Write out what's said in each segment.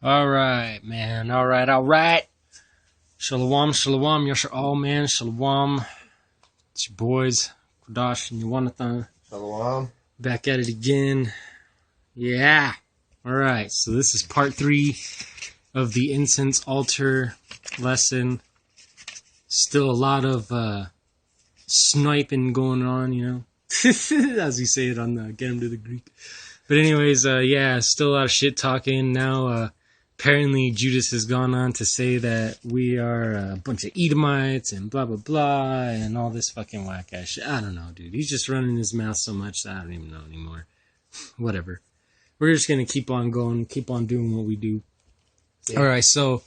All right, man. All right. Shalom, shalom. Yasher all, man. Shalom. It's your boys, Kodash and Yawanathan. Shalom. Back at it again. Yeah. All right. So this is part 3 of the incense altar lesson. Still a lot of sniping going on, you know, as we say it on the Get 'em to the Greek. But anyways, yeah, still a lot of shit talking. Now, apparently Judas has gone on to say that we are a bunch of Edomites and blah, blah, blah, and all this fucking whack ass shit. I don't know, dude. He's just running his mouth so much that I don't even know anymore. Whatever. We're just going to keep on going, keep on doing what we do. Yeah. All right, so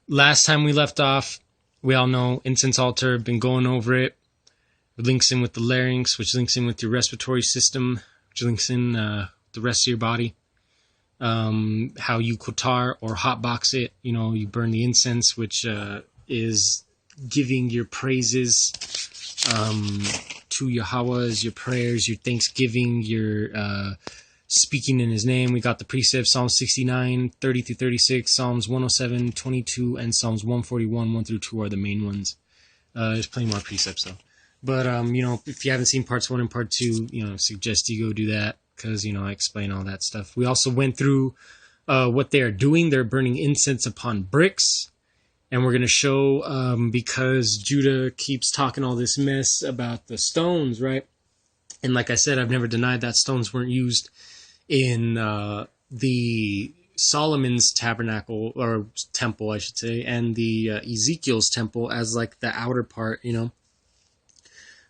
last time we left off, we all know incense altar, been going over it. It links in with the larynx, which links in with your respiratory system, which links in the rest of your body. How you kotar or hotbox it, you know, you burn the incense, which is giving your praises to Yahweh, as your prayers, your thanksgiving, your speaking in his name. We got the precepts, Psalm 69, 30 through 36, Psalms 107, 22, and Psalms 141, 1 through 2 are the main ones. There's plenty more precepts, though. But, you know, if you haven't seen parts 1 and part 2, you know, suggest you go do that. Because, you know, I explain all that stuff. We also went through what they are doing. They're burning incense upon bricks. And we're going to show, because Judah keeps talking all this mess about the stones, right? And like I said, I've never denied that stones weren't used in the Solomon's tabernacle, or temple, I should say, and the Ezekiel's temple as like the outer part, you know,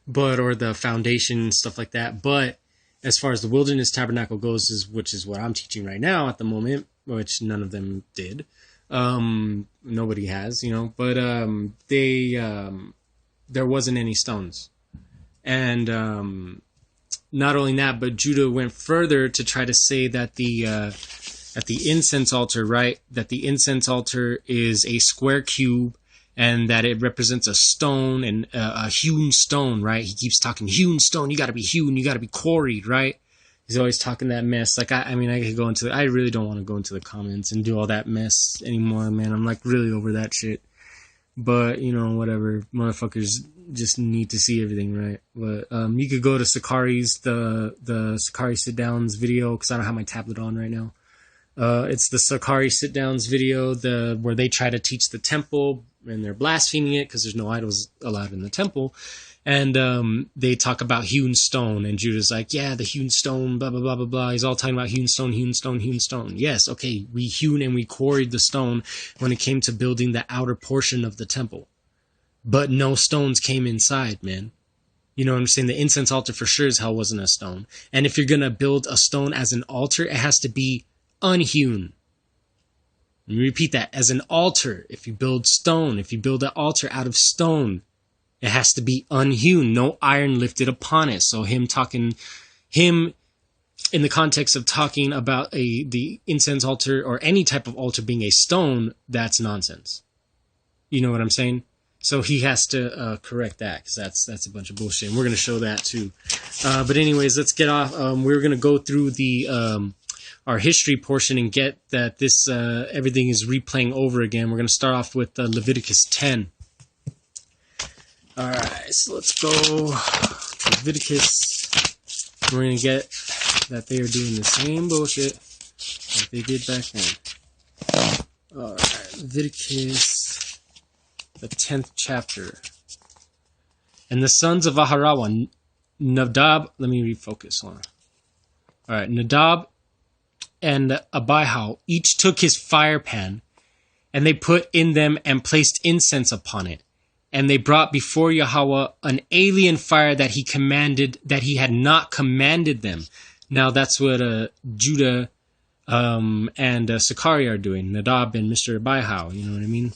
but, or the foundation, stuff like that. But as far as the wilderness tabernacle goes, which is what I'm teaching right now at the moment, which none of them did. Nobody has, you know, but there wasn't any stones. And not only that, but Judah went further to try to say that the incense altar, right, that the incense altar is a square cube, and that it represents a stone, and a hewn stone, right? He keeps talking hewn stone. You got to be hewn. You got to be quarried, right? He's always talking that mess. Like, I mean, I could go into I really don't want to go into the comments and do all that mess anymore, man. I'm like really over that shit. But, you know, whatever. Motherfuckers just need to see everything, right? But you could go to Sakari's, the Sakari sit-downs video, because I don't have my tablet on right now. It's the Sakari sit-downs video, where they try to teach the temple, and they're blaspheming it because there's no idols allowed in the temple. And they talk about hewn stone, and Judah's like, yeah, the hewn stone, blah, blah, blah, blah, blah. He's all talking about hewn stone, hewn stone, hewn stone. Yes, okay, we hewn and we quarried the stone when it came to building the outer portion of the temple. But no stones came inside, man. You know what I'm saying? The incense altar for sure as hell wasn't a stone. And if you're going to build a stone as an altar, it has to be unhewn. Let me repeat that. As an altar, if you build stone, if you build an altar out of stone, it has to be unhewn, no iron lifted upon it. So him in the context of talking about the incense altar or any type of altar being a stone, that's nonsense. You know what I'm saying? So he has to correct that, because that's a bunch of bullshit. And we're going to show that too. But anyways, let's get off. We're going to go through our history portion and get that this everything is replaying over again. We're going to start off with Leviticus 10. All right, so let's go to Leviticus. We're going to get that they are doing the same bullshit that they did back then. All right, Leviticus, the 10th chapter. And the sons of Aharawa, Nadab, let me refocus, hold on. All right, Nadab and Abihu each took his fire pan, and they put in them and placed incense upon it. And they brought before Yahweh an alien fire that he had not commanded them. Now that's what Judah and Sakari are doing. Nadab and Mr. Abihu, you know what I mean?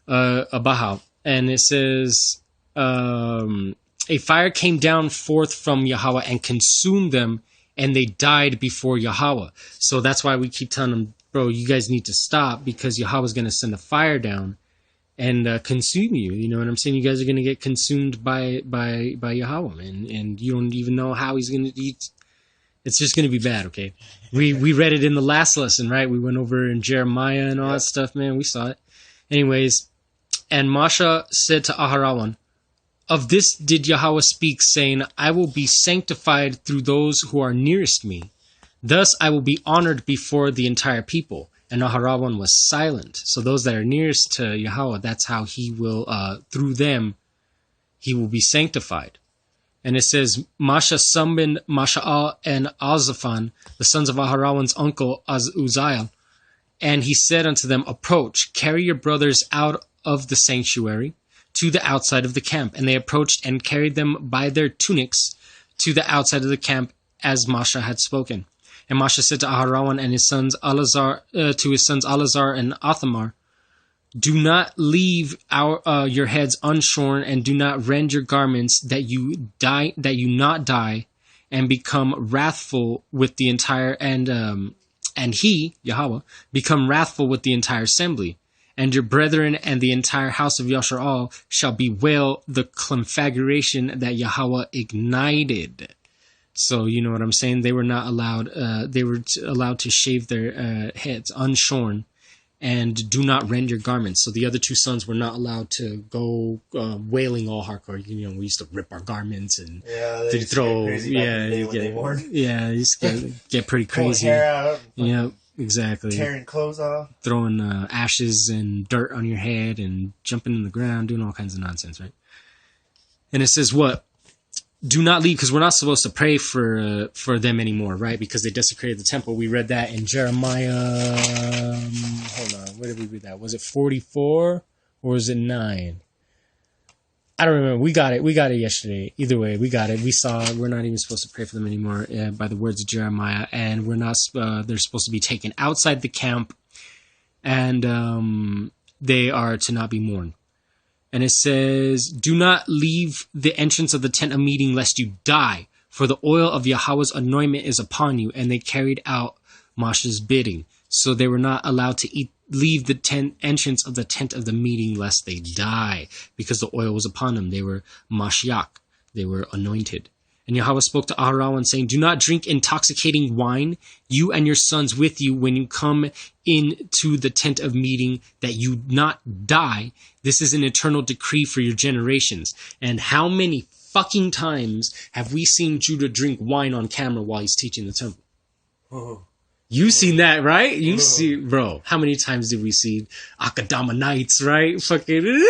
Abihu. And it says, a fire came down forth from Yahweh and consumed them, and they died before Yahweh. So that's why we keep telling them, bro, you guys need to stop, because Yahweh's going to send a fire down and consume you. You know what I'm saying? You guys are going to get consumed by Yahweh, man. And you don't even know how he's going to eat. It's just going to be bad, okay? We read it in the last lesson, right? We went over in Jeremiah and all that stuff, man. We saw it. Anyways, and Masha said to Aharawan, of this did Yahweh speak, saying, I will be sanctified through those who are nearest me. Thus I will be honored before the entire people. And Aharawan was silent. So those that are nearest to Yahweh, that's how he will, through them, he will be sanctified. And it says, Masha summoned Masha'al and Azaphan, the sons of Aharawan's uncle Uzziel. And he said unto them, approach, carry your brothers out of the sanctuary to the outside of the camp. And they approached and carried them by their tunics to the outside of the camp, as Masha had spoken. And Masha said to Aharawan and his sons to his sons Alazar and Athamar, do not leave your heads unshorn, and do not rend your garments, that you not die and become wrathful with the entire and he, Yahweh, become wrathful with the entire assembly. And your brethren and the entire house of Yasharal shall bewail the conflagration that Yahweh ignited. So you know what I'm saying? They were not allowed. They were allowed to shave their heads unshorn, and do not rend your garments. So the other two sons were not allowed to go wailing all hardcore. You know, we used to rip our garments and throw. It used to get pretty crazy. Hair out. Yeah, exactly. Tearing clothes off. Throwing ashes and dirt on your head and jumping in the ground, doing all kinds of nonsense, right? And it says what? Do not leave, because we're not supposed to pray for them anymore, right? Because they desecrated the temple. We read that in Jeremiah. Hold on, where did we read that? Was it 44 or was it 9? I don't remember. We got it yesterday. Either way, we got it. We saw we're not even supposed to pray for them anymore by the words of Jeremiah, and we're not. They're supposed to be taken outside the camp, and they are to not be mourned. And it says, do not leave the entrance of the tent of meeting lest you die, for the oil of Yahweh's anointment is upon you. And they carried out Masha's bidding. So they were not allowed to leave the entrance of the tent of the meeting lest they die, because the oil was upon them. They were Mashiach. They were anointed. And Yahweh spoke to Aharawan, saying, do not drink intoxicating wine, you and your sons with you, when you come into the tent of meeting, that you not die. This is an eternal decree for your generations. And how many fucking times have we seen Judah drink wine on camera while he's teaching the temple? You've seen that, right? You see, bro, how many times did we see Akadama nights, right? Fucking.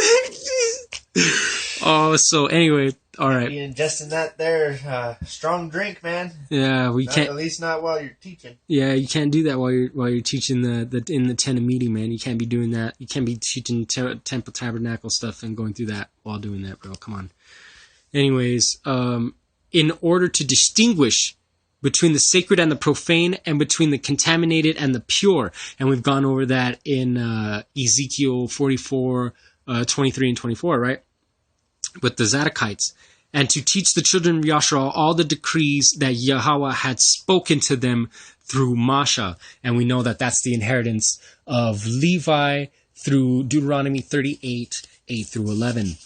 Oh, so anyway, all right. You ingesting that there strong drink, man. Yeah, we can't. At least not while you're teaching. Yeah, you can't do that while you're teaching in the tent of meeting, man. You can't be doing that. You can't be teaching temple tabernacle stuff and going through that while doing that, bro. Come on. Anyways, in order to distinguish between the sacred and the profane, and between the contaminated and the pure, and we've gone over that in Ezekiel 44, 23 and 24, right? With the Zadokites, and to teach the children of Yashar all the decrees that Yahweh had spoken to them through Masha. And we know that that's the inheritance of Levi through Deuteronomy 38, 8 through 11.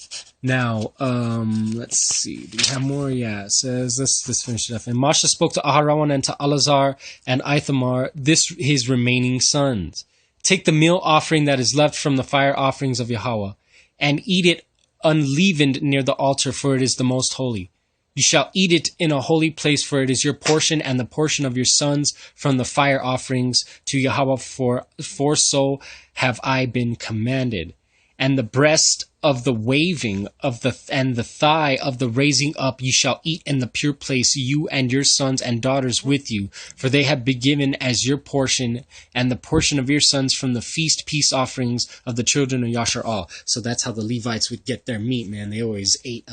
Now, let's see. Do we have more? Yeah, it says, let's finish it up. And Masha spoke to Aharawan and to Alazar and Ithamar, his remaining sons. Take the meal offering that is left from the fire offerings of Yahweh, and eat it unleavened near the altar, for it is the most holy. You shall eat it in a holy place, for it is your portion and the portion of your sons from the fire offerings to Yahweh, for so have I been commanded. And the breast of the waving of and the thigh of the raising up you shall eat in the pure place, you and your sons and daughters with you, for they have been given as your portion, and the portion of your sons from the feast peace offerings of the children of Yasharal. So that's how the Levites would get their meat, man. They always ate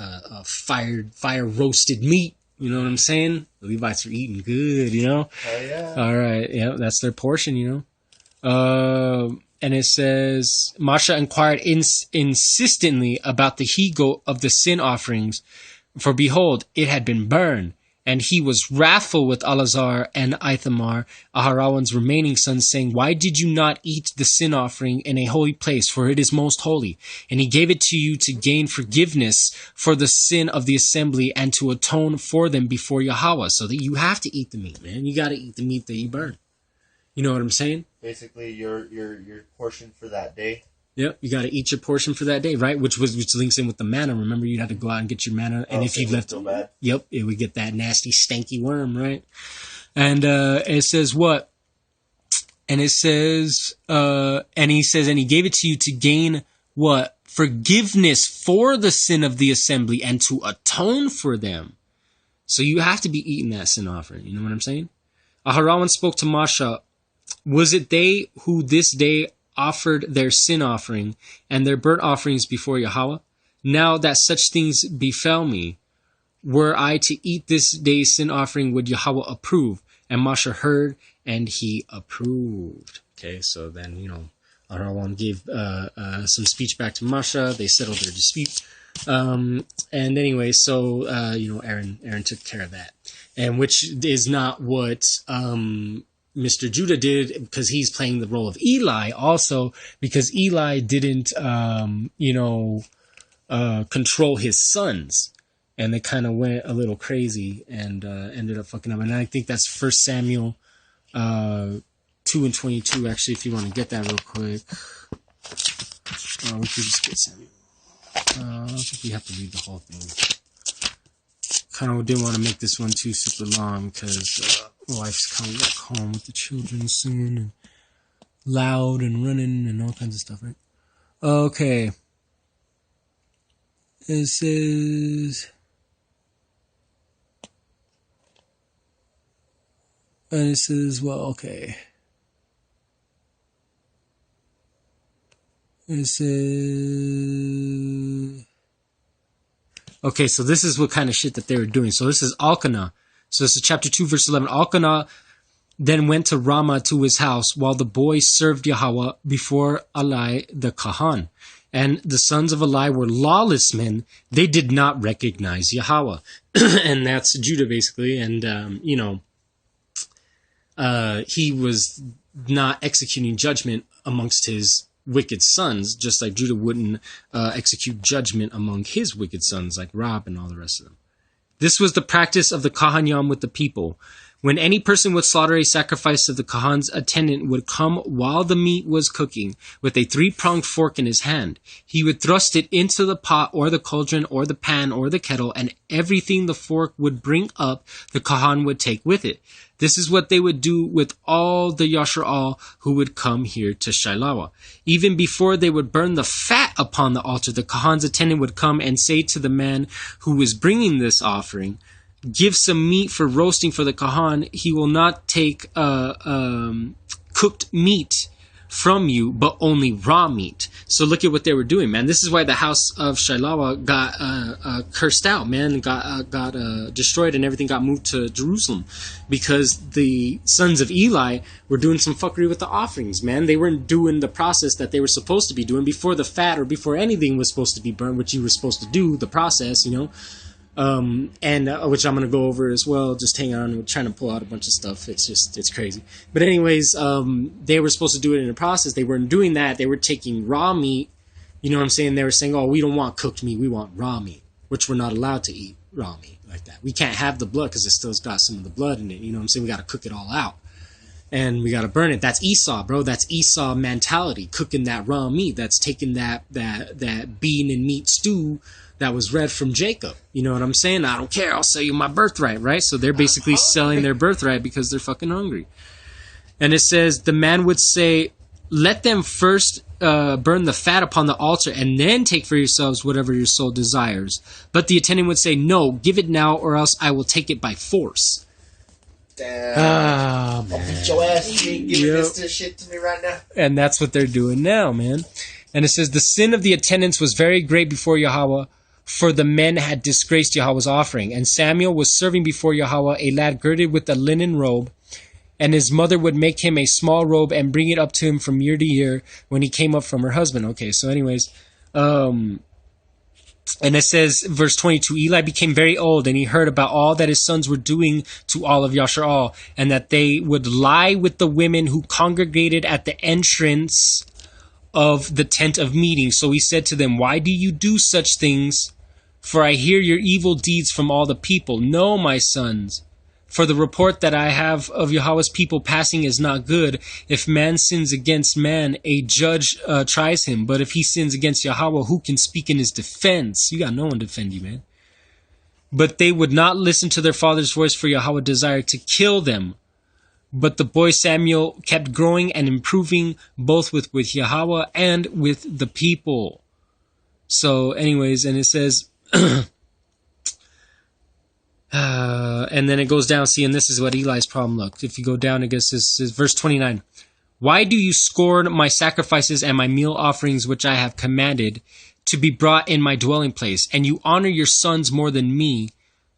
fire roasted meat. You know what I'm saying? The Levites were eating good, you know? Oh, yeah. All right. Yeah, that's their portion, you know? And it says, Masha inquired insistently about the he-goat of the sin offerings, for behold, it had been burned. And he was wrathful with Eleazar and Ithamar, Aharon's remaining sons, saying, "Why did you not eat the sin offering in a holy place? For it is most holy. And he gave it to you to gain forgiveness for the sin of the assembly and to atone for them before Yahweh." So that you have to eat the meat, man. You got to eat the meat that you burn. You know what I'm saying? Basically, your portion for that day. Yep, you got to eat your portion for that day, right? Which links in with the manna. Remember, you had to go out and get your manna, and if you left, yep, it would get that nasty, stanky worm, right? And it says what? And it says, and he says, and he gave it to you to gain what? Forgiveness for the sin of the assembly and to atone for them. So you have to be eating that sin offering. You know what I'm saying? Aharon spoke to Masha. Was it they who this day offered their sin offering and their burnt offerings before Yahweh? Now that such things befell me, were I to eat this day's sin offering, would Yahweh approve? And Masha heard, and he approved. Okay, so then, Aharon gave some speech back to Masha. They settled their dispute. And anyway, so, Aaron took care of that. And which is not what Mr. Judah did, because he's playing the role of Eli also, because Eli didn't, control his sons. And they kind of went a little crazy and ended up fucking up. And I think that's 1 Samuel 2:22, actually, if you want to get that real quick. We could just get Samuel. I don't think we have to read the whole thing. Kind of didn't want to make this one too super long because wife's coming back home with the children soon and loud and running and all kinds of stuff, right? Okay. It says, and it says, well, okay. It says, okay, so this is what kind of shit that they were doing. So this is Elkanah. So this is chapter 2, verse 11. Elkanah then went to Ramah to his house while the boys served Yahweh before Eli the Kahan. And the sons of Eli were lawless men. They did not recognize Yahweh. And that's Judah, basically. And, he was not executing judgment amongst his wicked sons, just like Judah wouldn't execute judgment among his wicked sons, like Rob and all the rest of them. This was the practice of the Kahanyam with the people. When any person would slaughter a sacrifice of the Kahan's attendant would come while the meat was cooking with a 3-pronged fork in his hand. He would thrust it into the pot or the cauldron or the pan or the kettle, and everything the fork would bring up, the Kahan would take with it. This is what they would do with all the Yashar'al who would come here to Shiloh. Even before they would burn the fat upon the altar, the Kahan's attendant would come and say to the man who was bringing this offering, "Give some meat for roasting for the Kahan. He will not take cooked meat from you, but only raw meat." So look at what they were doing, man. This is why the house of Shiloh got cursed out, man. Got destroyed, and everything got moved to Jerusalem, because the sons of Eli were doing some fuckery with the offerings, man. They weren't doing the process that they were supposed to be doing before the fat or before anything was supposed to be burned, which you were supposed to do, the process, which I'm going to go over as well. Just hang on, we're trying to pull out a bunch of stuff. It's crazy. But anyways, they were supposed to do it in a process. They weren't doing that. They were taking raw meat. You know what I'm saying? They were saying, "Oh, we don't want cooked meat. We want raw meat," which we're not allowed to eat raw meat like that. We can't have the blood because it still's got some of the blood in it. You know what I'm saying? We got to cook it all out. And we got to burn it. That's Esau, bro. That's Esau mentality. Cooking that raw meat. That's taking that bean and meat stew that was read from Jacob. You know what I'm saying? I don't care. I'll sell you my birthright, right? So they're basically selling their birthright because they're fucking hungry. And it says, the man would say, "Let them first burn the fat upon the altar and then take for yourselves whatever your soul desires." But the attendant would say, "No, give it now or else I will take it by force." Damn. Ah, man. I'll beat your ass. You ain't giving this shit to me right now. And that's what they're doing now, man. And it says, the sin of the attendants was very great before Yahweh, for the men had disgraced Yahweh's offering. And Samuel was serving before Yahweh a lad girded with a linen robe, and his mother would make him a small robe and bring it up to him from year to year when he came up from her husband. Okay, so anyways, And it says, verse 22, Eli became very old, and he heard about all that his sons were doing to all of Yasharal, and that they would lie with the women who congregated at the entrance of the tent of meeting. So he said to them, why do you do such things? For I hear your evil deeds from all the people. No, my sons, for the report that I have of Yahweh's people passing is not good. If man sins against man, a judge tries him. But if he sins against Yahweh, who can speak in his defense? You got no one to defend you, man. But they would not listen to their father's voice, for Yahweh desired to kill them. But the boy Samuel kept growing and improving, both with Yahweh and with the people. So anyways, and it says... and then it goes down, see, and this is what Eli's problem looked. If you go down, I guess this is verse 29. Why do you scorn my sacrifices and my meal offerings, which I have commanded to be brought in my dwelling place? And you honor your sons more than me,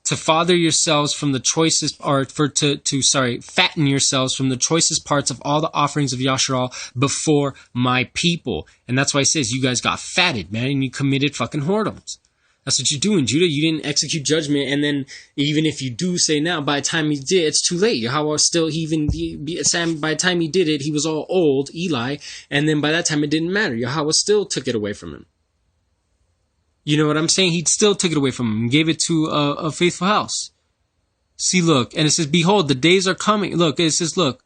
to father yourselves from the choicest, or fatten yourselves from the choicest parts of all the offerings of Yasharal before my people. And that's why it says you guys got fatted, man, and you committed fucking whoredoms. That's what you're doing, Judah. You didn't execute judgment, and then even if you do say now, by the time he did, it's too late. Yahweh still, Sam, by the time he did it, he was all old, Eli, and then by that time it didn't matter. Yahweh still took it away from him. You know what I'm saying? He still took it away from him and gave it to a faithful house. See, look, and it says, behold, the days are coming. Look, it says, look,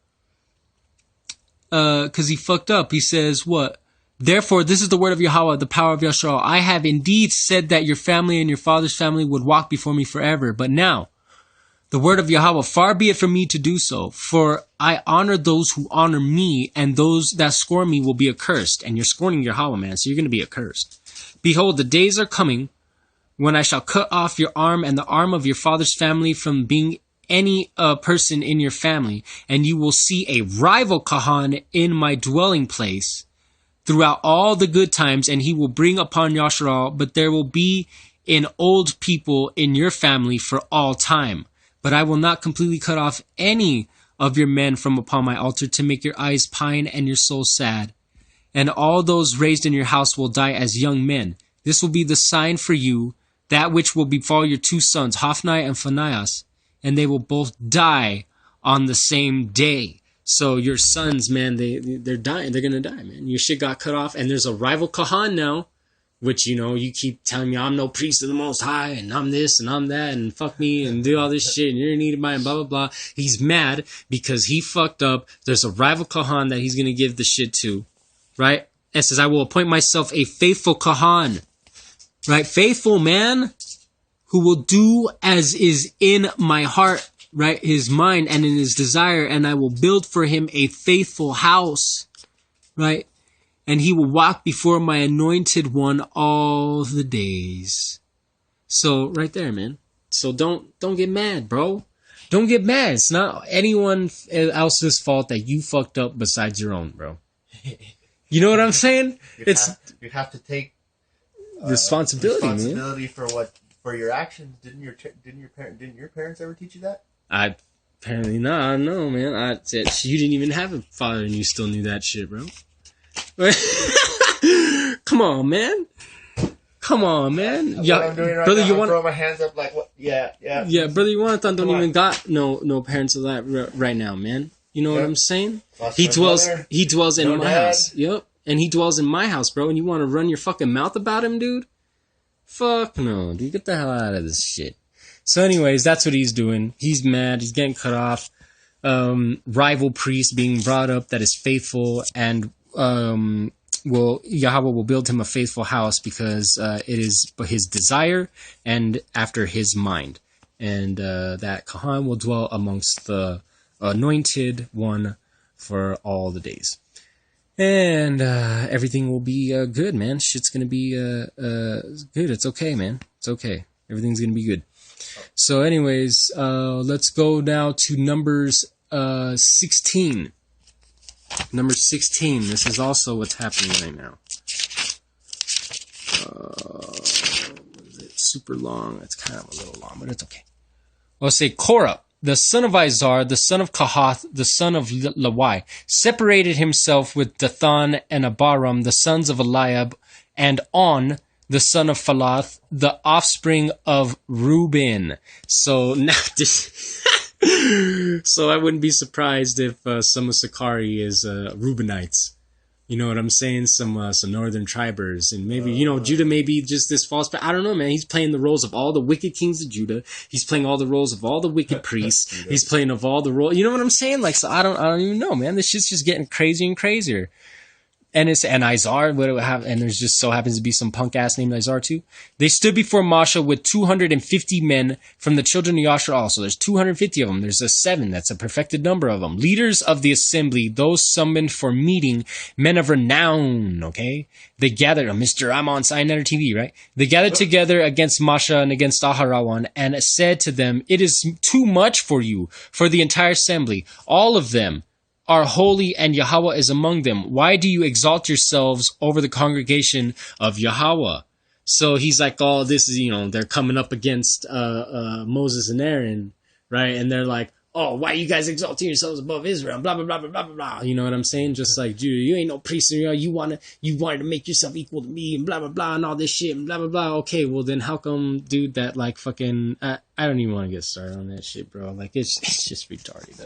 because he fucked up. He says, what? Therefore, this is the word of Yahweh, the power of Yasharal. I have indeed said that your family and your father's family would walk before me forever. But now, the word of Yahweh, far be it from me to do so. For I honor those who honor me, and those that scorn me will be accursed. And you're scorning Yahweh, man, so you're going to be accursed. Behold, the days are coming when I shall cut off your arm and the arm of your father's family from being any person in your family. And you will see a rival Kahan in my dwelling place throughout all the good times, and he will bring upon Yasharal, but there will be an old people in your family for all time. But I will not completely cut off any of your men from upon my altar to make your eyes pine and your soul sad. And all those raised in your house will die as young men. This will be the sign for you, that which will befall your two sons, Hophni and Phinehas, and they will both die on the same day. So your sons, man, they're dying. They're going to die, man. Your shit got cut off. And there's a rival Kahan now, which, you know, you keep telling me I'm no priest of the Most High, and I'm this, and I'm that, and fuck me, and do all this shit, and you're needed by, and blah, blah, blah. He's mad because he fucked up. There's a rival Kahan that he's going to give the shit to, right? And says, I will appoint myself a faithful Kahan, right? Faithful man who will do as is in my heart, right, his mind and in his desire, and I will build for him a faithful house, right? And he will walk before my anointed one all the days. So right there, man. So don't get mad, bro. Don't get mad. It's not anyone else's fault that you fucked up besides your own, bro. You know what I'm saying? You have to take responsibility for your actions. Didn't your parents ever teach you that? Apparently not. No, man. You didn't even have a father and you still knew that shit, bro. Come on, man. Yeah, what I'm doing right brother, now, you want throw my hands up like what? Yeah. Yeah, brother, you want to don't even got no parents of that right now, man. You know what I'm saying? He dwells in my house. Yep. And he dwells in my house, bro. And you want to run your fucking mouth about him, dude? Fuck no, dude. Get the hell out of this shit. So anyways, that's what he's doing. He's mad. He's getting cut off. Rival priest being brought up that is faithful, and Yahweh will build him a faithful house because it is his desire and after his mind. And that Kahan will dwell amongst the anointed one for all the days. And everything will be good, man. Shit's going to be good. It's okay, man. It's okay. Everything's going to be good. So anyways, let's go now to Numbers 16. Number 16. This is also what's happening right now. It's super long. It's kind of a little long, but it's okay. I'll say Korah, the son of Izhar, the son of Kahath, the son of Lawai, separated himself with Dathan and Abiram, the sons of Eliab, and On, the son of Phalath, the offspring of Reuben. So now this, so I wouldn't be surprised if some of Sakari is Reubenites. You know what I'm saying? Some northern tribers, and maybe Judah may be just this false. But I don't know, man. He's playing the roles of all the wicked kings of Judah. He's playing all the roles of all the wicked priests. He's playing of all the roles. You know what I'm saying? Like, so I don't even know, man. This shit's just getting crazier and crazier. And Izar, what do we have? And there's just so happens to be some punk ass named Izar too. They stood before Masha with 250 men from the children of Yashar. So there's 250 of them. There's a 7. That's a perfected number of them. Leaders of the assembly, those summoned for meeting, men of renown. Okay, they gathered. Mr. I'm on Signator TV, right? They gathered together against Masha and against Aharawan, and said to them, "It is too much for you, for the entire assembly, all of them are holy, and Yahweh is among them. Why do you exalt yourselves over the congregation of Yahweh?" So he's like, oh, this is, they're coming up against Moses and Aaron, right? And they're like, oh, why are you guys exalting yourselves above Israel? Blah, blah, blah, blah, blah, blah. You know what I'm saying? Just like, dude, you ain't no priest. You wanted to make yourself equal to me and blah, blah, blah, and all this shit and blah, blah, blah. Okay, well then how come, dude, that like fucking, I don't even want to get started on that shit, bro. Like, it's just retarded.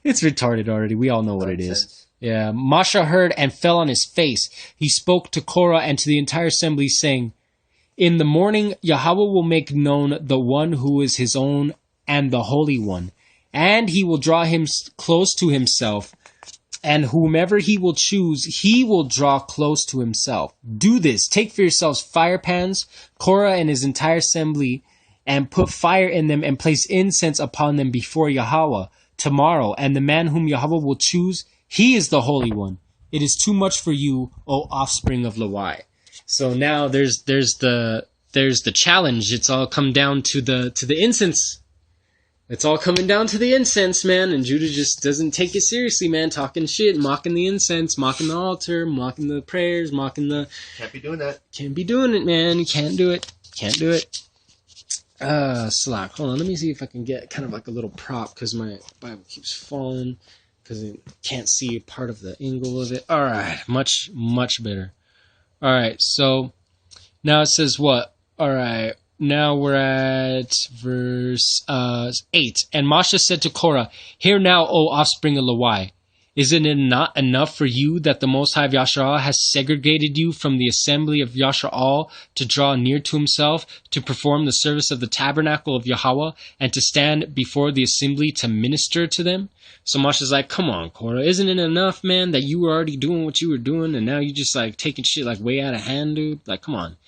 It's retarded already. We all know what it is. Yeah. Masha heard and fell on his face. He spoke to Korah and to the entire assembly, saying, "In the morning, Yahweh will make known the one who is his own and the Holy One. And he will draw him close to himself, and whomever he will choose, he will draw close to himself. Do this. Take for yourselves fire pans, Korah and his entire assembly, and put fire in them and place incense upon them before Yahweh tomorrow. And the man whom Yahweh will choose, he is the Holy One. It is too much for you, O offspring of Lawai." So now there's the challenge. It's all come down to the incense. It's all coming down to the incense, man, and Judah just doesn't take it seriously, man, talking shit, mocking the incense, mocking the altar, mocking the prayers, mocking the... Can't be doing that. Can't be doing it, man. You can't do it. Can't do it. Slack. Hold on, let me see if I can get kind of like a little prop, because my Bible keeps falling, because I can't see a part of the angle of it. All right, much, much better. All right, so now it says what? All right. Now we're at verse 8. And Masha said to Korah, "Hear now, O offspring of Lawai, isn't it not enough for you that the Most High of Yashar'al has segregated you from the assembly of Yashar'al to draw near to himself, to perform the service of the tabernacle of Yahweh, and to stand before the assembly to minister to them?" So Masha's like, come on, Korah, isn't it enough, man, that you were already doing what you were doing, and now you just like taking shit like way out of hand, dude? Like, come on.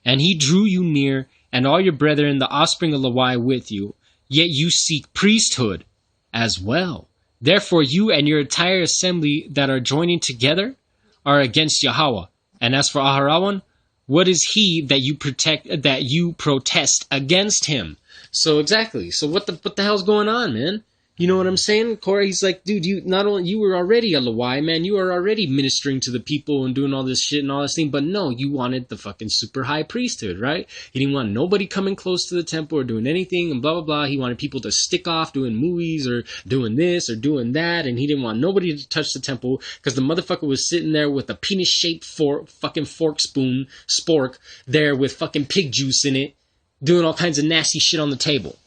"And he drew you near, and all your brethren, the offspring of Lawai, with you, yet you seek priesthood as well. Therefore you and your entire assembly that are joining together are against Yahweh. And as for Aharawan, what is he that you protest against him?" So exactly. So what the hell's going on, man? You know what I'm saying? Korah, he's like, dude, you were already a Lawai, man. You were already ministering to the people and doing all this shit and all this thing. But no, you wanted the fucking super high priesthood, right? He didn't want nobody coming close to the temple or doing anything and blah, blah, blah. He wanted people to stick off doing movies or doing this or doing that. And he didn't want nobody to touch the temple because the motherfucker was sitting there with a penis-shaped spork there with fucking pig juice in it, doing all kinds of nasty shit on the table.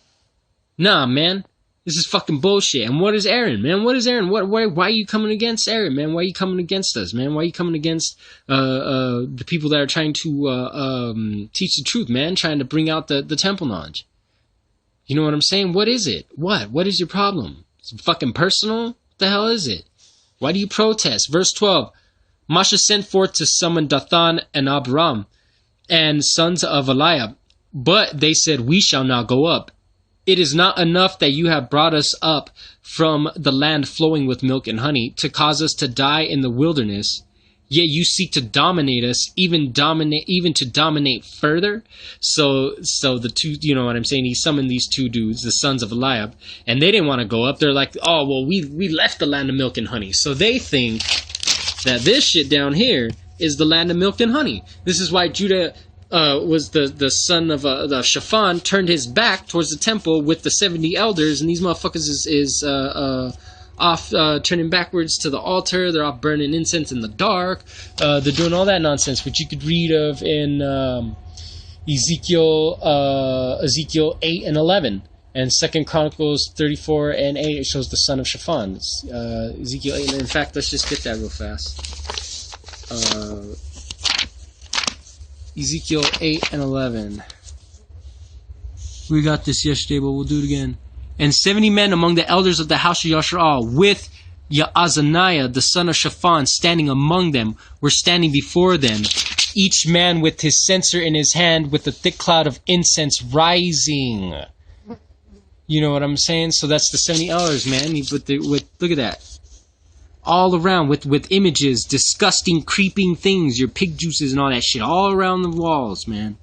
Nah, man. This is fucking bullshit. And what is Aaron, man? What is Aaron? Why are you coming against Aaron, man? Why are you coming against us, man? Why are you coming against the people that are trying to teach the truth, man? Trying to bring out the temple knowledge. You know what I'm saying? What is it? What is your problem? It's fucking personal? What the hell is it? Why do you protest? Verse 12. Masha sent forth to summon Dathan and Abiram and sons of Eliab. But they said, "We shall not go up. It is not enough that you have brought us up from the land flowing with milk and honey to cause us to die in the wilderness, yet you seek to dominate us, even to dominate further." So the two, you know what I'm saying? He summoned these two dudes, the sons of Eliab, and they didn't want to go up. They're like, "Oh, well, we left the land of milk and honey." So they think that this shit down here is the land of milk and honey. This is why Judah was the son of the Shaphan, turned his back towards the temple with the 70 elders, and these motherfuckers is off turning backwards to the altar. They're off burning incense in the dark. They're doing all that nonsense, which you could read of in Ezekiel 8 and 11. And 2 Chronicles 34 and 8, it shows the son of Shaphan. Ezekiel 8. In fact, let's just get that real fast. Ezekiel 8 and 11. We got this yesterday, but we'll do it again. And 70 men among the elders of the house of Yasharal, with Yaazaniah, the son of Shaphan, standing among them, were standing before them, each man with his censer in his hand, with a thick cloud of incense rising. You know what I'm saying? So that's the 70 elders, man. Look at that. All around with images, disgusting, creeping things, your pig juices and all that shit, all around the walls, man.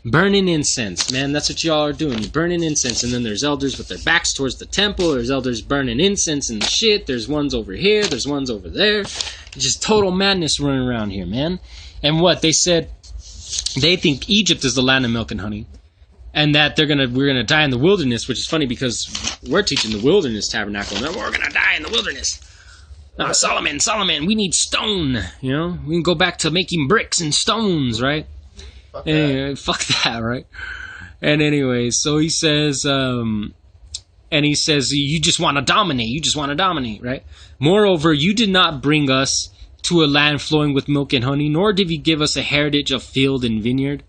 Burning incense, man. That's what y'all are doing. You're burning incense, and then there's elders with their backs towards the temple. There's elders burning incense and shit. There's ones over here. There's ones over there. It's just total madness running around here, man. And what they said, they think Egypt is the land of milk and honey, and that we're gonna die in the wilderness. Which is funny because we're teaching the wilderness tabernacle, and we're gonna die in the wilderness. Solomon, we need stone. You know, we can go back to making bricks and stones, right? Fuck that, right? And anyway, so he says, you just want to dominate, right? Moreover, you did not bring us to a land flowing with milk and honey, nor did you give us a heritage of field and vineyard.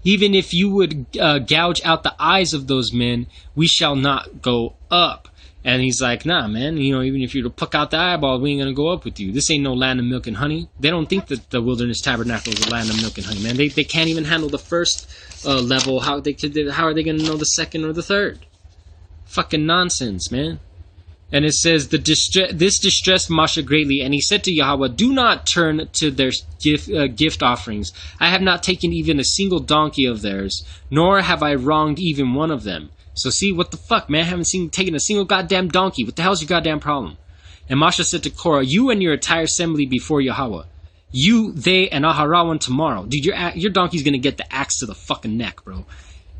Even if you would gouge out the eyes of those men, we shall not go up. And he's like, nah, man, you know, even if you were to pluck out the eyeball, we ain't going to go up with you. This ain't no land of milk and honey. They don't think that the wilderness tabernacle is a land of milk and honey, man. They can't even handle the first level. How are they going to know the second or the third? Fucking nonsense, man. And it says, this distressed Moshe greatly, and he said to Yahweh, do not turn to their gift offerings. I have not taken even a single donkey of theirs, nor have I wronged even one of them. So see, what the fuck, man? I haven't taken a single goddamn donkey. What the hell's your goddamn problem? And Moshe said to Korah, you and your entire assembly before Yahweh. You, they, and Aharawan tomorrow. Dude, your donkey's gonna get the axe to the fucking neck, bro.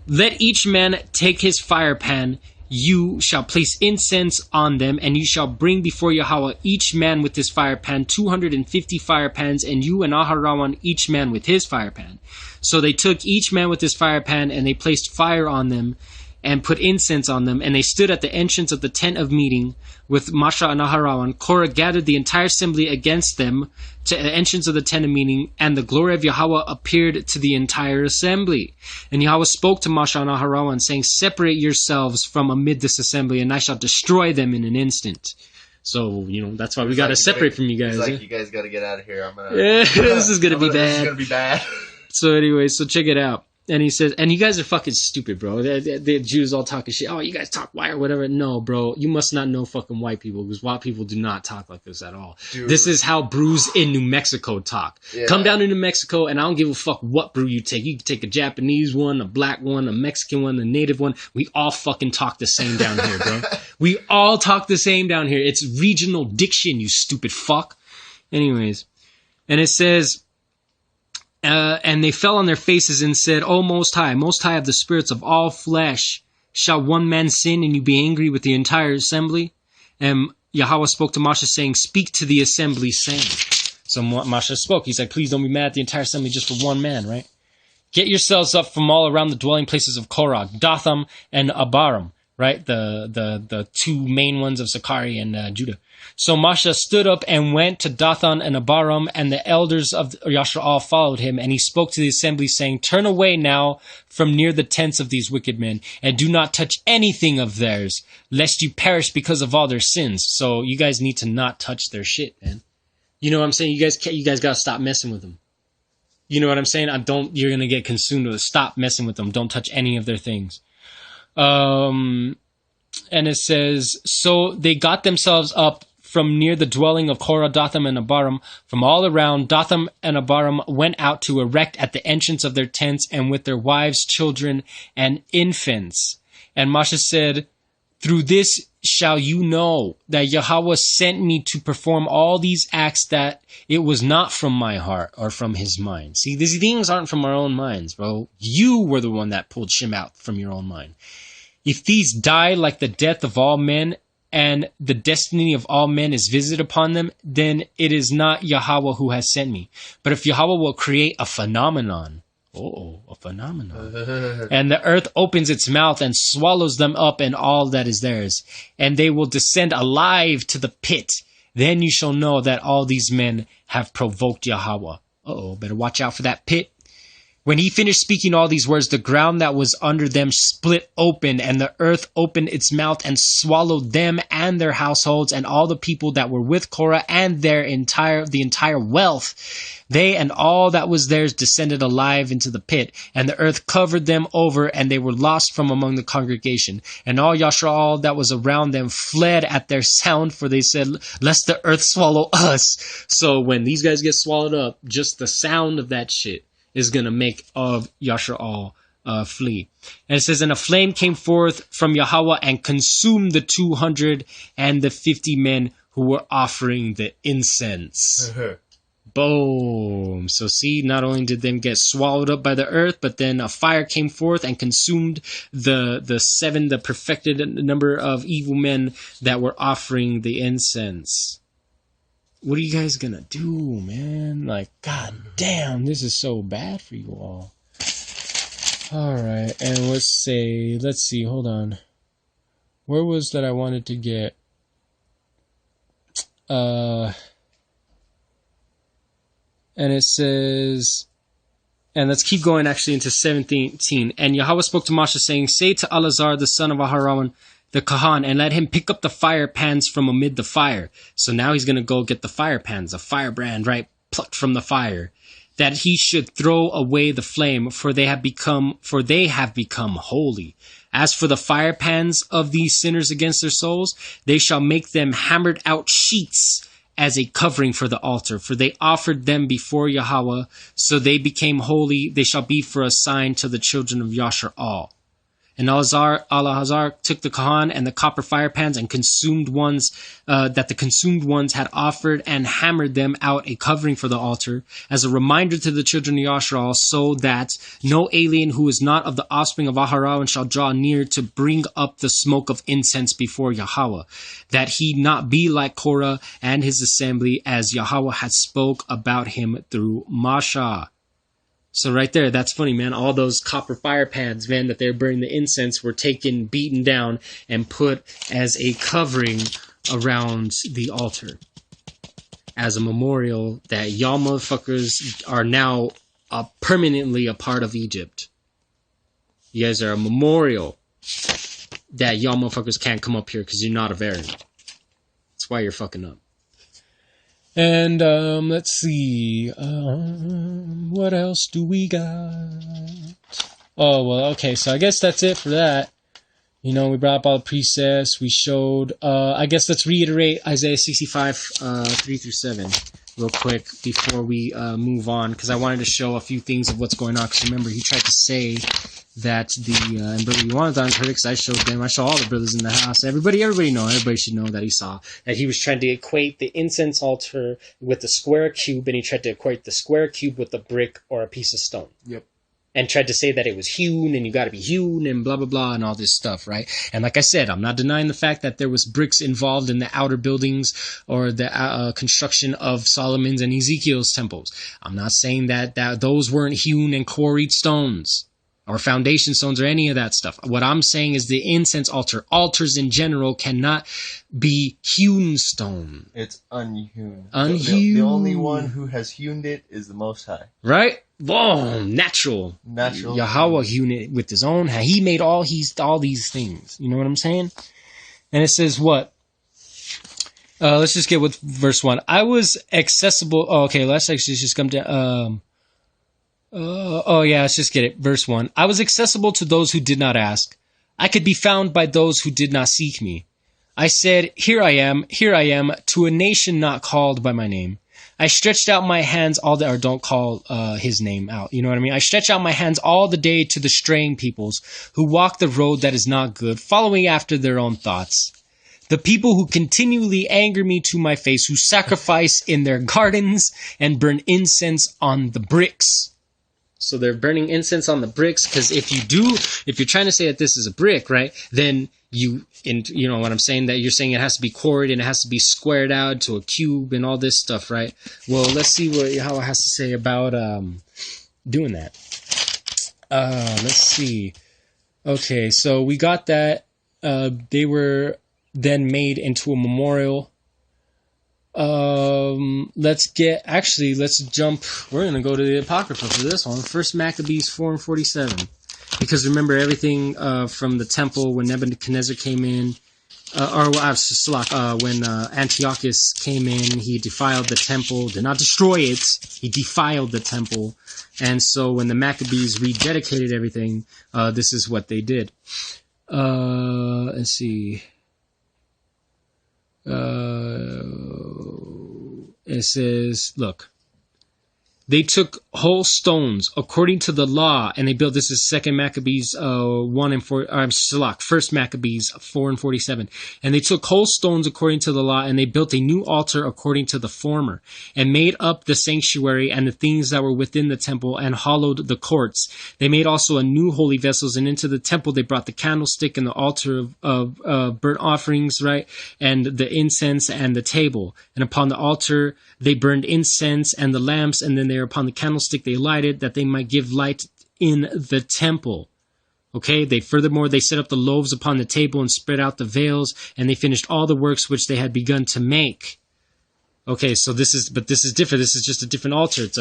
Let each man take his fire pan. You shall place incense on them, and you shall bring before Yahweh each man with his fire pan, 250 fire pans, and you and Aharawan each man with his fire pan. So they took each man with his fire pan, and they placed fire on them, and put incense on them, and they stood at the entrance of the tent of meeting with Moshe and Aharawan. Korah gathered the entire assembly against them to the entrance of the tent of meeting, and the glory of Yahweh appeared to the entire assembly. And Yahweh spoke to Moshe and Aharawan, saying, separate yourselves from amid this assembly, and I shall destroy them in an instant. So, you know, that's why we got to separate from you guys. He's like, you guys got to get out of here. This is going to be bad. This is going to be bad. So anyway, so check it out. And he says, and you guys are fucking stupid, bro. The Jews all talking shit. Oh, you guys talk white or whatever. No, bro. You must not know fucking white people, because white people do not talk like this at all. Dude. This is how brews in New Mexico talk. Yeah. Come down to New Mexico, and I don't give a fuck what brew you take. You can take a Japanese one, a black one, a Mexican one, a native one. We all fucking talk the same down here, bro. We all talk the same down here. It's regional diction, you stupid fuck. Anyways. And it says... and they fell on their faces and said, O Most High of the spirits of all flesh, shall one man sin and you be angry with the entire assembly? And Yahweh spoke to Moshe saying, speak to the assembly saying. So Moshe spoke. He's like, please don't be mad at the entire assembly just for one man, right? Get yourselves up from all around the dwelling places of Korah, Dathan and Abiram, right? The two main ones of Sakari and Judah. So Moshe stood up and went to Dathan and Abiram, and the elders of Yasharal followed him, and he spoke to the assembly, saying, turn away now from near the tents of these wicked men, and do not touch anything of theirs, lest you perish because of all their sins. So you guys need to not touch their shit, man. You know what I'm saying? You guys gotta stop messing with them. You know what I'm saying? You're gonna get consumed with it. Stop messing with them. Don't touch any of their things. And it says, so they got themselves up from near the dwelling of Korah, Dathan, and Abiram. From all around, Dathan and Abiram went out to erect at the entrance of their tents, and with their wives, children, and infants. And Moshe said, through this shall you know that Yahweh sent me to perform all these acts, that it was not from my heart or from his mind. See, these things aren't from our own minds, bro. You were the one that pulled Shem out from your own mind. If these die like the death of all men, and the destiny of all men is visited upon them, then it is not Yahweh who has sent me. But if Yahweh will create a phenomenon Oh, a phenomenon. And the earth opens its mouth and swallows them up and all that is theirs. And they will descend alive to the pit. Then you shall know that all these men have provoked Yahweh. Better watch out for that pit. When he finished speaking all these words, the ground that was under them split open, and the earth opened its mouth and swallowed them and their households and all the people that were with Korah and the entire wealth. They and all that was theirs descended alive into the pit, and the earth covered them over, and they were lost from among the congregation. And all Yashraal that was around them fled at their sound, for they said, lest the earth swallow us. So when these guys get swallowed up, just the sound of that shit is going to make of Yashraal flee. And it says, and a flame came forth from Yahweh and consumed the 250 men who were offering the incense. Boom. So see, not only did them get swallowed up by the earth, but then a fire came forth and consumed the perfected number of evil men that were offering the incense. What are you guys gonna do, man? Like, god damn, this is so bad for you all. Alright, and let's see, hold on. Where was that I wanted to get? And it says, and let's keep going actually into 17. And Yahweh spoke to Moshe, saying, say to Elazar, the son of Aharon, the Kahan, and let him pick up the fire pans from amid the fire. So now he's going to go get the fire pans, a firebrand, right, plucked from the fire, that he should throw away the flame, for they have become holy. As for the fire pans of these sinners against their souls, they shall make them hammered out sheets as a covering for the altar, for they offered them before Yahweh, so they became holy. They shall be for a sign to the children of Yashar. And Alahazar took the Kahan and the copper fire pans and consumed ones that the consumed ones had offered, and hammered them out a covering for the altar, as a reminder to the children of Yashar, so that no alien who is not of the offspring of Aharon shall draw near to bring up the smoke of incense before Yahweh, that he not be like Korah and his assembly, as Yahweh had spoke about him through Moshe. So right there, that's funny, man. All those copper fire pans, man, that they're burning the incense were taken, beaten down, and put as a covering around the altar, as a memorial that y'all motherfuckers are now permanently a part of Egypt. You guys are a memorial that y'all motherfuckers can't come up here because you're not a variant. That's why you're fucking up. And let's see, what else do we got? Oh, well, okay, so I guess that's it for that. You know, we brought up all the precepts, we showed, I guess let's reiterate Isaiah 65, 3-7, real quick, before we move on, because I wanted to show a few things of what's going on, because remember, he tried to say that and Brother Yohanathan heard it, because I showed all the brothers in the house. Everybody should know that he saw that he was trying to equate the incense altar with the square cube, and he tried to equate the square cube with a brick or a piece of stone. Yep. And tried to say that it was hewn, and you got to be hewn, and blah, blah, blah, and all this stuff, right? And like I said, I'm not denying the fact that there was bricks involved in the outer buildings or the construction of Solomon's and Ezekiel's temples. I'm not saying that those weren't hewn and quarried stones, or foundation stones, or any of that stuff. What I'm saying is the incense altars in general cannot be hewn stone. It's unhewn. Unhewn. The only one who has hewn it is the Most High. Right? Boom! Natural. Yahweh hewn it with his own hand. He made all these things. You know what I'm saying? And it says what? Let's just get with verse 1. I was accessible. Oh, okay, let's actually just come down. Let's just get it. Verse 1. I was accessible to those who did not ask. I could be found by those who did not seek me. I said, here I am, to a nation not called by my name. I stretched out my hands all day, or don't call his name out. You know what I mean? I stretched out my hands all the day to the straying peoples who walk the road that is not good, following after their own thoughts. The people who continually anger me to my face, who sacrifice in their gardens and burn incense on the bricks. So they're burning incense on the bricks, because if you're trying to say that this is a brick, right, then you know what I'm saying, that you're saying it has to be quarried and it has to be squared out to a cube and all this stuff, right? Well, let's see how it has to say about doing that. Let's see. Okay, so we got that. They were then made into a memorial. Let's jump. We're gonna go to the Apocrypha for this one. First Maccabees 4 and 47, because remember everything from the temple when Nebuchadnezzar came in, when Antiochus came in, he defiled the temple. Did not destroy it. He defiled the temple, and so when the Maccabees rededicated everything, this is what they did. Let's see. It says, look, they took whole stones according to the law, and they built. This is Second Maccabees 1 and 4. First Maccabees 4 and 47. And they took whole stones according to the law, and they built a new altar according to the former, and made up the sanctuary and the things that were within the temple, and hollowed the courts. They made also a new holy vessels, and into the temple they brought the candlestick and the altar of burnt offerings, right, and the incense and the table. And upon the altar they burned incense and the lamps, and then upon the candlestick they lighted, that they might give light in the temple. Okay, furthermore they set up the loaves upon the table and spread out the veils, and they finished all the works which they had begun to make. Okay, so this is different. This is just a different altar. It's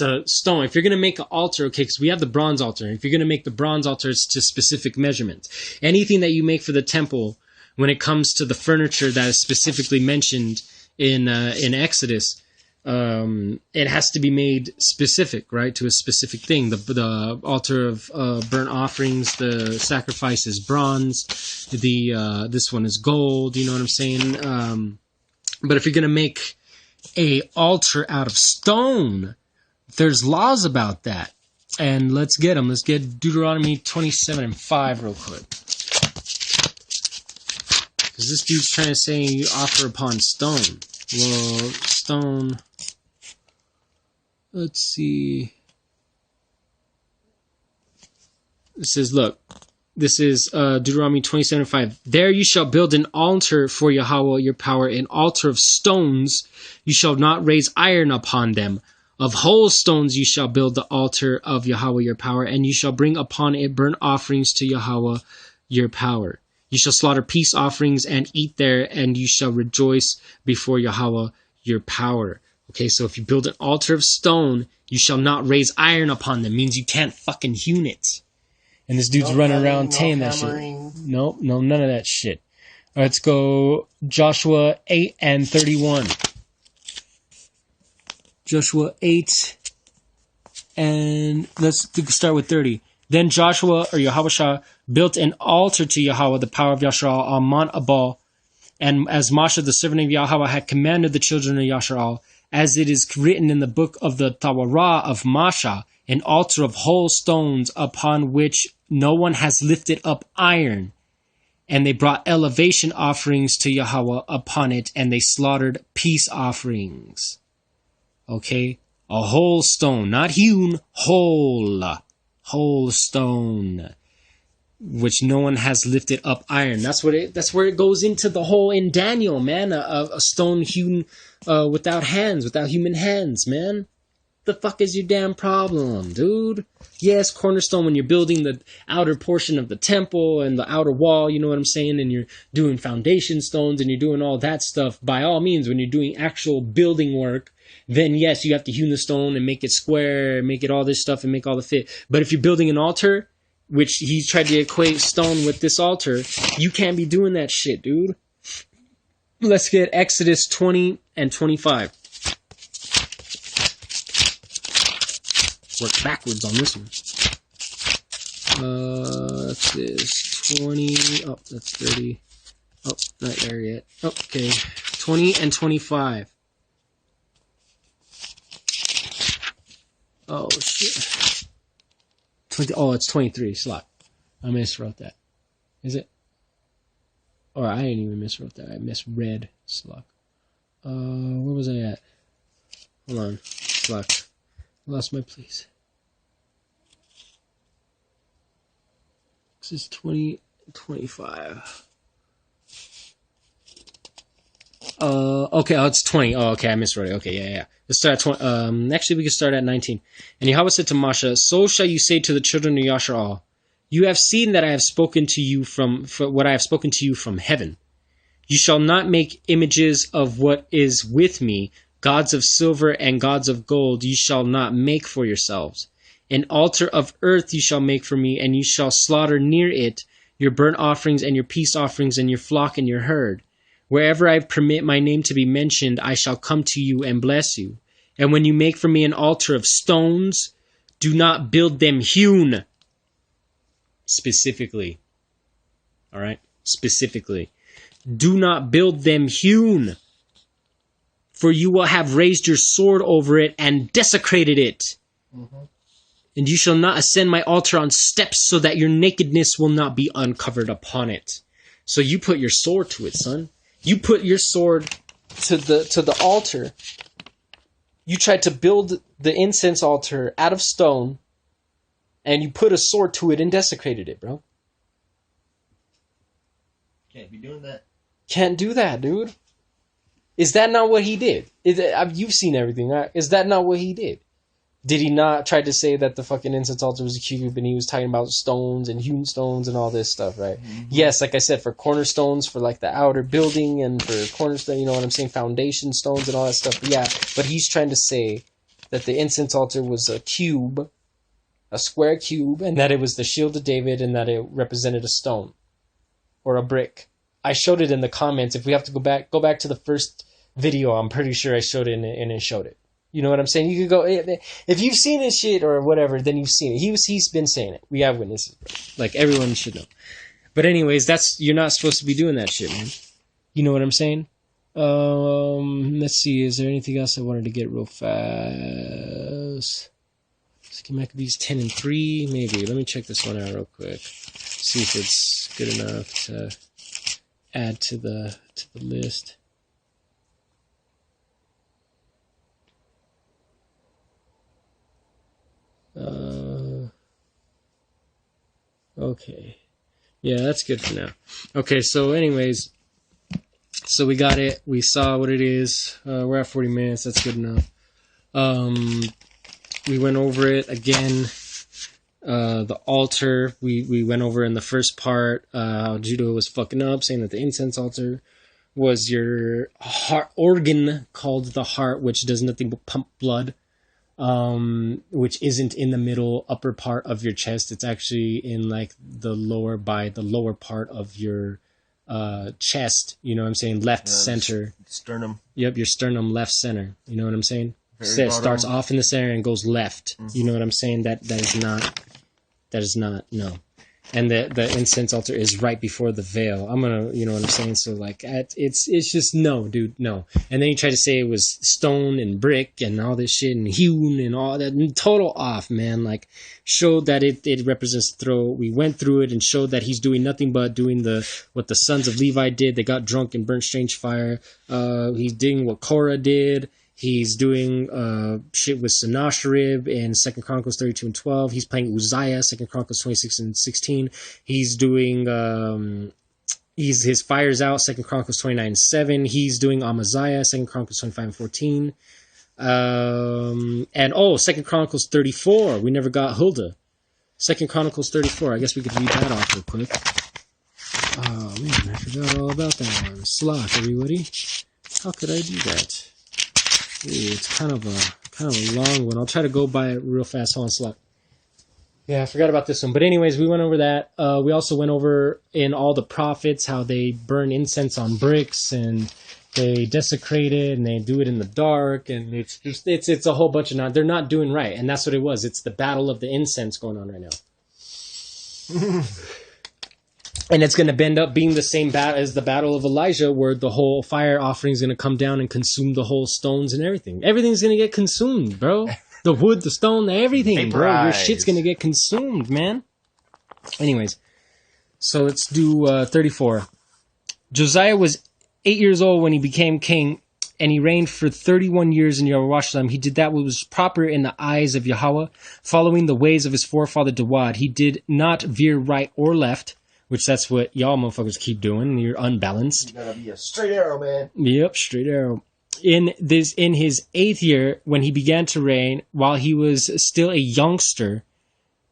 a stone. If you're going to make an altar, okay, because we have the bronze altar. If you're going to make the bronze altar, it's to specific measurements. Anything that you make for the temple, when it comes to the furniture that is specifically mentioned in Exodus, it has to be made specific, right, to a specific thing. The altar of burnt offerings, the sacrifice is bronze. This one is gold. You know what I'm saying? But if you're gonna make a altar out of stone, there's laws about that, and let's get them. Let's get Deuteronomy 27 and 5 real quick, because this dude's trying to say you offer upon stone. Well, stone. Let's see. It says, look, this is Deuteronomy 27:5. There you shall build an altar for Yahweh your power, an altar of stones. You shall not raise iron upon them. Of whole stones you shall build the altar of Yahweh your power, and you shall bring upon it burnt offerings to Yahweh your power. You shall slaughter peace offerings and eat there, and you shall rejoice before Yahweh your power. Okay, so if you build an altar of stone, you shall not raise iron upon them. Means you can't fucking hewn it. And this dude's running around saying that shit. No, none of that shit. All right, let's go Joshua 8 and 31. Joshua 8, and let's start with 30. Then Joshua, or Yahweh, built an altar to Yahweh, the power of Yasha'al, on Mount Abal. And as Moshe, the servant of Yahweh, had commanded the children of Yasha'al, as it is written in the book of the Torah of Moshe, an altar of whole stones upon which no one has lifted up iron. And they brought elevation offerings to Yahweh upon it, and they slaughtered peace offerings. Okay? A whole stone, not hewn, whole stone, which no one has lifted up iron. That's where it goes into the whole in Daniel, man. A stone hewn without hands, without human hands, man. The fuck is your damn problem, dude? Yes, cornerstone when you're building the outer portion of the temple and the outer wall, you know what I'm saying? And you're doing foundation stones and you're doing all that stuff. By all means, when you're doing actual building work, then yes, you have to hew the stone and make it square, make it all this stuff and make all the fit. But if you're building an altar, which he's tried to equate stone with this altar, you can't be doing that shit, dude. Let's get Exodus 20 and 25. Work backwards on this one. That's 20. Oh, that's 30. Oh, not there yet. Okay. 20 and 25. Oh, shit. 20. Oh, it's 23. Slot. I miswrote that. Is it? Or I didn't even miswrote that. I misread slot. Where was I at? Hold on. Slot. Lost my place. This is 20, 25. Okay, oh, it's 20. Oh, okay, I miswrote it. Okay, yeah. Let's start at 20. Actually, we can start at 19. And Yahweh said to Moshe, "So shall you say to the children of Yashar'al, you have seen that I have spoken to you from what I have spoken to you from heaven. You shall not make images of what is with me, gods of silver and gods of gold. You shall not make for yourselves. An altar of earth you shall make for me, and you shall slaughter near it your burnt offerings and your peace offerings and your flock and your herd. Wherever I permit my name to be mentioned, I shall come to you and bless you. And when you make for me an altar of stones, do not build them hewn." Specifically. All right? Specifically. "Do not build them hewn, for you will have raised your sword over it and desecrated it. Mm-hmm. And you shall not ascend my altar on steps, so that your nakedness will not be uncovered upon it." So you put your sword to it, son. You put your sword to the altar. You tried to build the incense altar out of stone, and you put a sword to it and desecrated it, bro. Can't be doing that. Can't do that, dude. Is that not what he did? You've seen everything, right? Is that not what he did? Did he not try to say that the fucking incense altar was a cube, and he was talking about stones and hewn stones and all this stuff, right? Mm-hmm. Yes, like I said, for cornerstones, for like the outer building, and for cornerstone, you know what I'm saying, foundation stones and all that stuff. But yeah, but he's trying to say that the incense altar was a cube, a square cube, and that it was the shield of David, and that it represented a stone or a brick. I showed it in the comments. If we have to go back to the first video, I'm pretty sure I showed it and it showed it. You know what I'm saying? You could go, if you've seen his shit or whatever, then you've seen it. He's been saying it. We have witnesses, bro. Like, everyone should know. But anyways, you're not supposed to be doing that shit, man. You know what I'm saying? Let's see. Is there anything else I wanted to get real fast? Maccabees 10 and 3, maybe. Let me check this one out real quick. See if it's good enough to add to the list. Okay. Yeah, that's good for now. Okay, so anyways, so we got it. We saw what it is. We're at 40 minutes. That's good enough. We went over it again. The altar, we went over in the first part, how Judah was fucking up, saying that the incense altar was your heart organ called the heart, which does nothing but pump blood. Which isn't in the middle upper part of your chest. It's actually in like the lower part of your chest. You know what I'm saying? Left center. Sternum. Yep, your sternum, left center. You know what I'm saying? It starts off in the center and goes left. Mm-hmm. You know what I'm saying? That is not no. And the incense altar is right before the veil. I'm gonna, you know what I'm saying? So like, it's just no, dude, no. And then he tried to say it was stone and brick and all this shit and hewn and all that. Total off, man. Like, showed that it represents the throat. We went through it and showed that he's doing nothing but doing what the sons of Levi did. They got drunk and burnt strange fire. He's doing what Korah did. He's doing shit with Sennacherib in 2 Chronicles 32 and 12. He's playing Uzziah, 2 Chronicles 26 and 16. He's doing his fire's out, 2 Chronicles 29 and 7. He's doing Amaziah, 2 Chronicles 25 and 14. And 2 Chronicles 34. We never got Huldah. 2 Chronicles 34. I guess we could read that off real quick. Oh man, I forgot all about that one. Sloth, everybody. How could I do that? Ooh, it's kind of a long one. I'll try to go by it real fast. Hold on, Slot. Yeah, I forgot about this one. But anyways, we went over that. We also went over in all the prophets how they burn incense on bricks and they desecrate it and they do it in the dark, and it's a whole bunch of they're not doing right, and that's what it was. It's the battle of the incense going on right now. And it's going to end up being the same battle as the battle of Elijah, where the whole fire offering is going to come down and consume the whole stones and everything. Everything's going to get consumed, bro. The wood, the stone, everything, bro. Your shit's going to get consumed, man. Anyways, so let's do 34. Josiah was 8 years old when he became king, and he reigned for 31 years in Jerusalem. He did that what was proper in the eyes of Yahweh, following the ways of his forefather Dawud. He did not veer right or left, which that's what y'all motherfuckers keep doing. You're unbalanced. You gotta be a straight arrow, man. Yep, straight arrow. in his 8th year, when he began to reign, while he was still a youngster,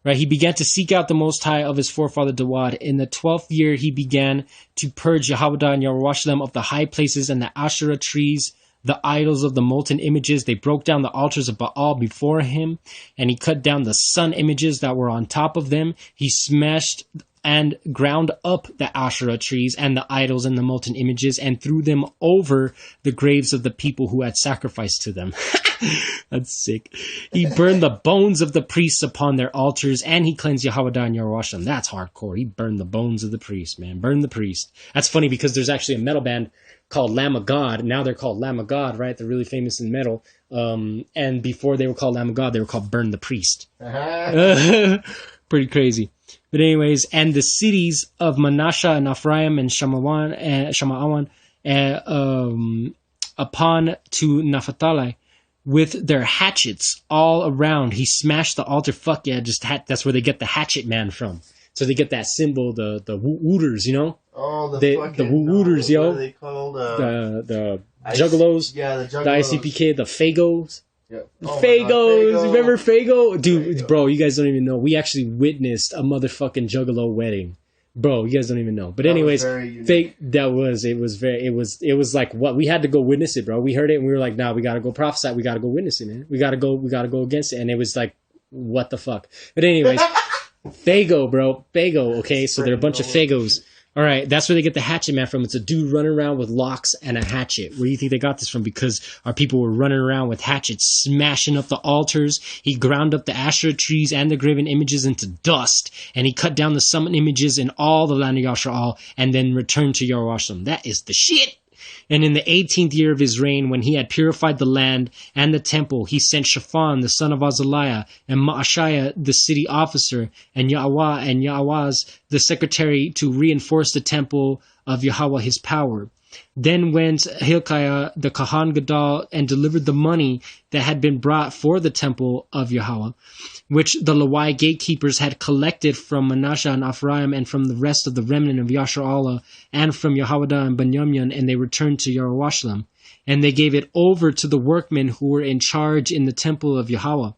right, he began to seek out the Most High of his forefather Dawud. In the 12th year, he began to purge Yahweh and Yerushalayim of the high places and the Asherah trees, the idols of the molten images. They broke down the altars of Baal before him, and he cut down the sun images that were on top of them. He smashed and ground up the Asherah trees and the idols and the molten images and threw them over the graves of the people who had sacrificed to them. That's sick. He burned the bones of the priests upon their altars, and he cleansed Yahweh and Yerushalayim. That's hardcore. He burned the bones of the priests, man. Burned the priest. That's funny because there's actually a metal band called Lamb of God. Now they're called Lamb of God, right? They're really famous in metal. And before they were called Lamb of God, they were called Burn the Priest. Pretty crazy. But anyways, and the cities of Manasseh and Ephraim and Shama'awan upon to Naphtali with their hatchets all around. He smashed the altar. Fuck yeah, that's where they get the hatchet man from. So they get that symbol, the wooters, you know? Oh, the wooters, yo. What are they called? The juggalos. Yeah, the juggalos. The ICPK, the Fagos. Yeah. Fagos, remember Fago? Dude, bro, you guys don't even know. We actually witnessed a motherfucking juggalo wedding. Bro, you guys don't even know. But anyways, it was like what we had to go witness it, bro. We heard it and we were like, nah, we gotta go prophesy, we gotta go witness it, man. We gotta go against it. And it was like, what the fuck? But anyways, Fago, bro. Fago, okay, so they're a bunch of Fagos. All right, that's where they get the hatchet man from. It's a dude running around with locks and a hatchet. Where do you think they got this from? Because our people were running around with hatchets, smashing up the altars. He ground up the Asherah trees and the graven images into dust, and he cut down the summit images in all the land of Yasharal, and then returned to Yerushalayim. That is the shit. And in the 18th year of his reign, when he had purified the land and the temple, he sent Shaphan, the son of Azaliah, and Maashiah, the city officer, and Yahwaz, the secretary, to reinforce the temple of Yahweh, his power. Then went Hilkiah, the Kahan Gadol, and delivered the money that had been brought for the temple of Yahweh, which the Lawai gatekeepers had collected from Manasseh and Ephraim and from the rest of the remnant of Yasharallah and from Yehoiada and Benjamin, and they returned to Yerushalayim. And they gave it over to the workmen who were in charge in the temple of Yahweh.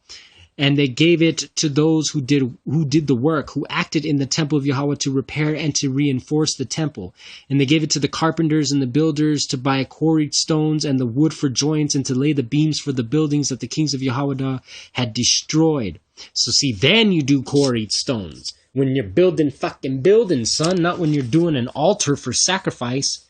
And they gave it to those who did the work, who acted in the temple of Yahweh to repair and to reinforce the temple. And they gave it to the carpenters and the builders to buy quarried stones and the wood for joints and to lay the beams for the buildings that the kings of Yahweh had destroyed. So see, then you do quarried stones. When you're building fucking buildings, son, not when you're doing an altar for sacrifice.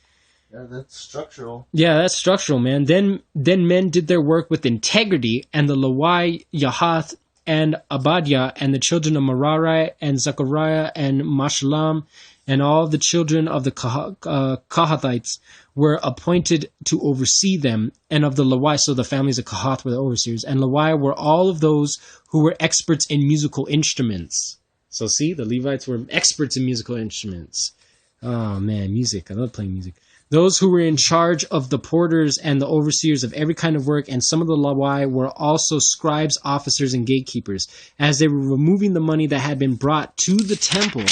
Yeah, that's structural. Yeah, that's structural, man. Then men did their work with integrity, and the Lawai, Yahath, and Abadiah, and the children of Merari, and Zechariah, and Mashullam, and all the children of the Kohathites were appointed to oversee them, and of the Lawai, so the families of Kohath were the overseers, and Lawai were all of those who were experts in musical instruments. So see, the Levites were experts in musical instruments. Oh man, music. I love playing music. Those who were in charge of the porters and the overseers of every kind of work, and some of the Lawai were also scribes, officers, and gatekeepers. As they were removing the money that had been brought to the temple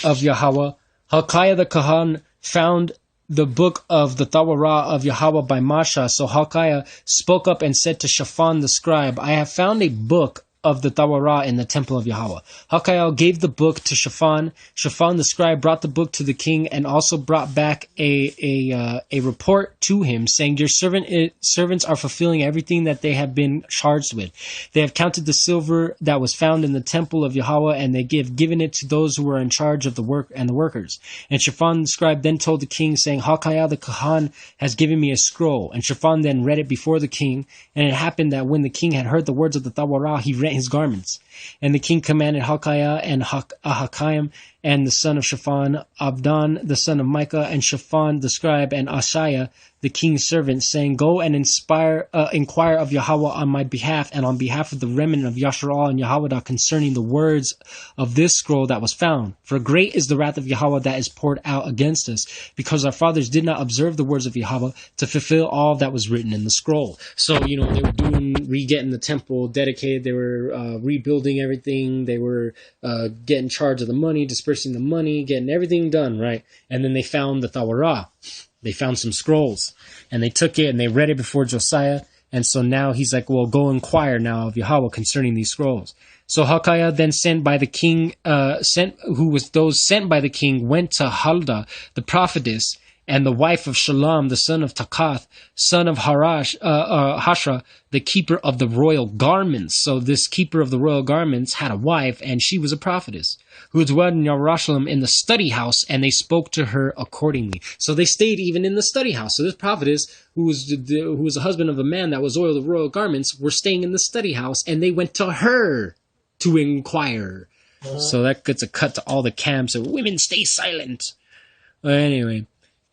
of Yahweh, Hilkiah the Kahan found the book of the Torah of Yahweh by Masha. So Hilkiah spoke up and said to Shaphan the scribe, I have found a book of the Torah in the temple of Yahweh. Hilkiah gave the book to Shaphan. Shaphan the scribe brought the book to the king and also brought back a report to him saying, your servants are fulfilling everything that they have been charged with. They have counted the silver that was found in the temple of Yahweh, and they given it to those who were in charge of the work and the workers. And Shaphan the scribe then told the king, saying, Hilkiah the Kahan has given me a scroll. And Shaphan then read it before the king. And it happened that when the king had heard the words of the Torah, he rent his garments. And the king commanded Hilkiah and Ahikam and the son of Shaphan, Abdan the son of Micah, and Shaphan the scribe, and Ashiah the king's servant, saying, go and inquire of Yahweh on my behalf and on behalf of the remnant of Yasharal and Yahweh concerning the words of this scroll that was found. For great is the wrath of Yahweh that is poured out against us, because our fathers did not observe the words of Yahweh to fulfill all that was written in the scroll. So, they were getting the temple dedicated. They were rebuilding everything. They were getting charge of the money, dispersing the money, getting everything done, right? And then they found the Torah. They found some scrolls, and they took it and they read it before Josiah. And so now he's like, well, go inquire now of Yahweh concerning these scrolls. So Hilkiah then sent by the king, sent by the king, went to Huldah, the prophetess, and the wife of Shalom, the son of Takath, son of Hashra, the keeper of the royal garments. So this keeper of the royal garments had a wife, and she was a prophetess, who dwelled in Jerusalem in the study house, and they spoke to her accordingly. So they stayed even in the study house. So this prophetess, who was the husband of a man that was oiled of royal garments, were staying in the study house, and they went to her to inquire. So that gets a cut to all the camps of women stay silent. Anyway.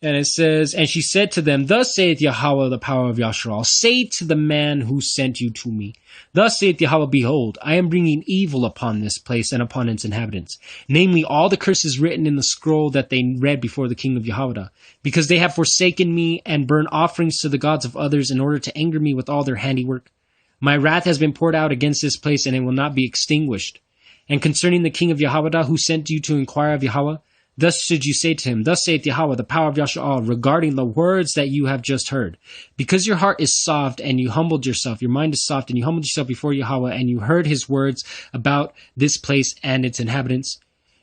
And it says, and she said to them, thus saith Yahweh, the power of Yasharal, say to the man who sent you to me, thus saith Yahweh, behold, I am bringing evil upon this place and upon its inhabitants, namely all the curses written in the scroll that they read before the king of Yehoiada, because they have forsaken me and burned offerings to the gods of others in order to anger me with all their handiwork. My wrath has been poured out against this place, and it will not be extinguished. And concerning the king of Yehoiada, who sent you to inquire of Yahweh, thus should you say to him, thus saith Yahweh, the power of Yasha'al, regarding the words that you have just heard. Because your heart is soft and you humbled yourself, your mind is soft and you humbled yourself before Yahweh, and you heard his words about this place and its inhabitants.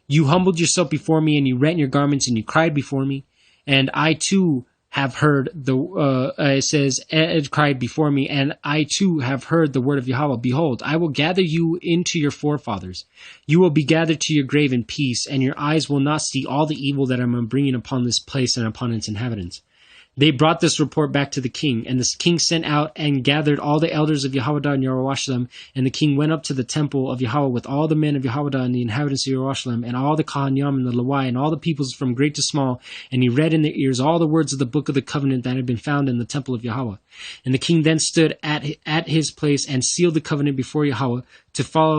You humbled yourself before me, and you rent your garments, and you cried before me. And I too have heard it says, it cried before me, and I too have heard the word of Yahweh. Behold, I will gather you into your forefathers. You will be gathered to your grave in peace, and your eyes will not see all the evil that I am bringing upon this place and upon its inhabitants. They brought this report back to the king, and the king sent out and gathered all the elders of Yehoiada and Jerusalem, and the king went up to the temple of Yahweh with all the men of Yehoiada and the inhabitants of Jerusalem, and all the Kahanyam and the Lawai, and all the peoples from great to small, and he read in their ears all the words of the book of the covenant that had been found in the temple of Yahweh. And the king then stood at his place and sealed the covenant before Yahweh to follow